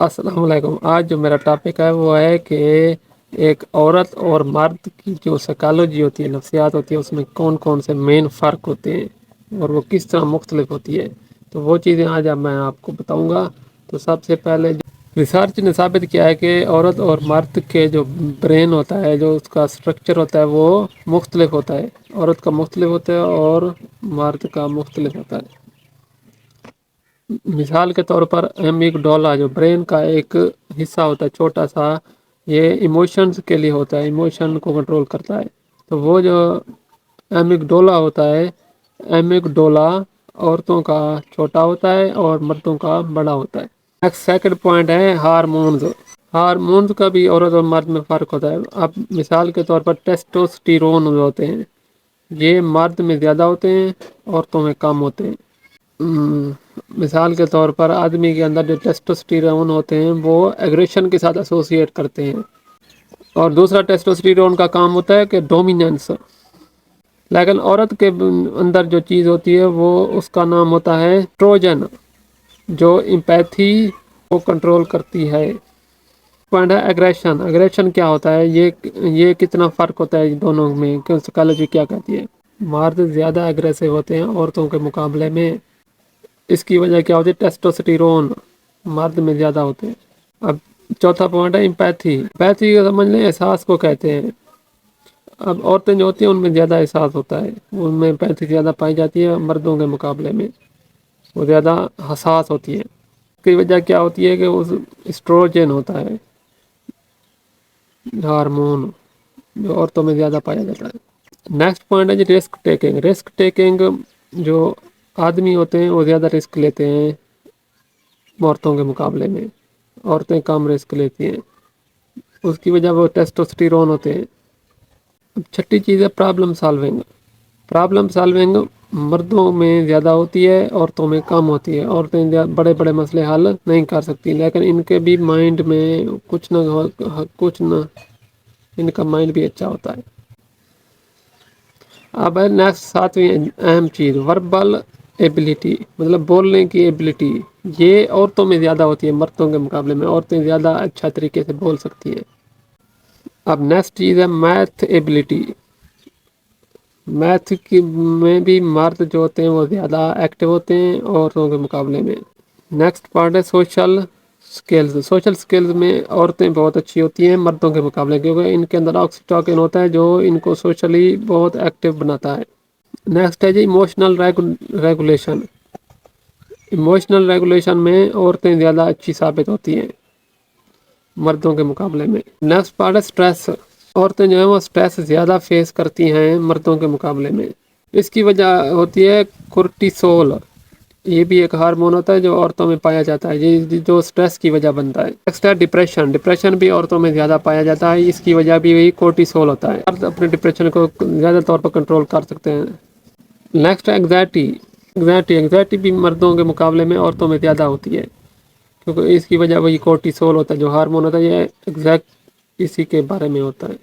السلام علیکم۔ آج جو میرا ٹاپک ہے وہ ہے کہ ایک عورت اور مرد کی جو سائیکالوجی ہوتی ہے، نفسیات ہوتی ہے، اس میں کون کون سے مین فرق ہوتے ہیں اور وہ کس طرح مختلف ہوتی ہے، تو وہ چیزیں آج میں آپ کو بتاؤں گا۔ تو سب سے پہلے ریسرچ نے ثابت کیا ہے کہ عورت اور مرد کے جو برین ہوتا ہے، جو اس کا اسٹرکچر ہوتا ہے، وہ مختلف ہوتا ہے۔ عورت کا مختلف ہوتا ہے اور مرد کا مختلف ہوتا ہے۔ مثال کے طور پر ایمک ڈولا جو برین کا ایک حصہ ہوتا ہے چھوٹا سا، یہ ایموشنز کے لیے ہوتا ہے، ایموشن کو کنٹرول کرتا ہے۔ تو وہ جو ایمک ڈولا ہوتا ہے، ایمک ڈولا عورتوں کا چھوٹا ہوتا ہے اور مردوں کا بڑا ہوتا ہے۔ نیکسٹ سیکنڈ پوائنٹ ہے ہارمونز۔ ہارمونز کا بھی عورت اور مرد میں فرق ہوتا ہے۔ اب مثال کے طور پر ٹیسٹوسٹیرون ہوتے ہیں، یہ مرد میں زیادہ ہوتے ہیں، عورتوں میں کم ہوتے ہیں۔ مثال کے طور پر آدمی کے اندر جو ٹیسٹوسٹیرون ہوتے ہیں وہ ایگریشن کے ساتھ ایسوسیٹ کرتے ہیں، اور دوسرا ٹیسٹوسٹیرون کا کام ہوتا ہے کہ ڈومیننس۔ لیکن عورت کے اندر جو چیز ہوتی ہے وہ اس کا نام ہوتا ہے ایسٹروجن، جو امپیتھی کو کنٹرول کرتی ہے۔ پوائنٹ ہے ایگریشن۔ ایگریشن کیا ہوتا ہے، یہ کتنا فرق ہوتا ہے دونوں میں، کہ سائیکالوجی کیا کہتی ہے۔ مرد زیادہ ایگریسو ہوتے ہیں عورتوں کے مقابلے میں۔ اس کی وجہ کیا ہوتی ہے، ٹیسٹوسٹیرون مرد میں زیادہ ہوتے ہیں۔ اب چوتھا پوائنٹ ہے ایمپیتھی۔ ایمپیتھی سمجھ لیں احساس کو کہتے ہیں۔ اب عورتیں جو ہوتی ہیں ان میں زیادہ احساس ہوتا ہے، ان میں ایمپیتھی زیادہ پائی جاتی ہے مردوں کے مقابلے میں، وہ زیادہ حساس ہوتی ہے۔ اس کی وجہ کیا ہوتی ہے کہ وہ ایسٹروجن ہوتا ہے، ہارمون، جو عورتوں میں زیادہ پایا جاتا ہے۔ نیکسٹ پوائنٹ ہے جی رسک ٹیکنگ۔ رسک ٹیکنگ، جو آدمی ہوتے ہیں وہ زیادہ رسک لیتے ہیں عورتوں کے مقابلے میں، عورتیں کم رسک لیتی ہیں، اس کی وجہ وہ ٹیسٹوسٹیرون ہوتے ہیں۔ اب چھٹی چیز ہے پرابلم سالونگ۔ پرابلم سالونگ مردوں میں زیادہ ہوتی ہے، عورتوں میں کم ہوتی ہے۔ عورتیں بڑے بڑے مسئلے حل نہیں کر سکتی، لیکن ان کے بھی مائنڈ میں کچھ نہ ان کا مائنڈ بھی اچھا ہوتا ہے۔ اب ہے نیکسٹ ساتویں اہم چیز، وربل ایبلٹی، مطلب بولنے کی ایبلٹی۔ یہ عورتوں میں زیادہ ہوتی ہے مردوں کے مقابلے میں، عورتیں زیادہ اچھا طریقے سے بول سکتی ہیں۔ اب نیکسٹ چیز ہے میتھ ایبلٹی۔ میتھ کی میں بھی مرد جو ہوتے ہیں وہ زیادہ ایکٹیو ہوتے ہیں عورتوں کے مقابلے میں۔ نیکسٹ پارٹ ہے سوشل سکلز۔ سوشل سکلز میں عورتیں بہت اچھی ہوتی ہیں مردوں کے مقابلے، کیونکہ ان کے اندر آکسیٹوکن ہوتا ہے جو ان کو سوشلی بہت ایکٹیو بناتا ہے۔ نیکسٹ ہے جی ایموشنل ریگولیشن۔ ایموشنل ریگولیشن میں عورتیں زیادہ اچھی ثابت ہوتی ہیں مردوں کے مقابلے میں۔ نیکسٹ پارٹ ہے سٹریس۔ عورتیں جو ہیں وہ سٹریس زیادہ فیس کرتی ہیں مردوں کے مقابلے میں۔ اس کی وجہ ہوتی ہے کورٹیسول، یہ بھی ایک ہارمون ہوتا ہے جو عورتوں میں پایا جاتا ہے، یہ جو سٹریس کی وجہ بنتا ہے۔ نیکسٹ ہے ڈپریشن۔ ڈپریشن بھی عورتوں میں زیادہ پایا جاتا ہے، اس کی وجہ بھی وہی کورٹیسول ہوتا ہے۔ مرد اپنے ڈپریشن کو زیادہ طور پر کنٹرول کر سکتے ہیں۔ نیکسٹ ہے انگزائٹی۔ انگزائٹی بھی مردوں کے مقابلے میں عورتوں میں زیادہ ہوتی ہے، کیونکہ اس کی وجہ وہی کورٹیسول ہوتا ہے جو ہارمون ہوتا ہے، یہ ایگزیکٹ اسی کے بارے میں ہوتا ہے۔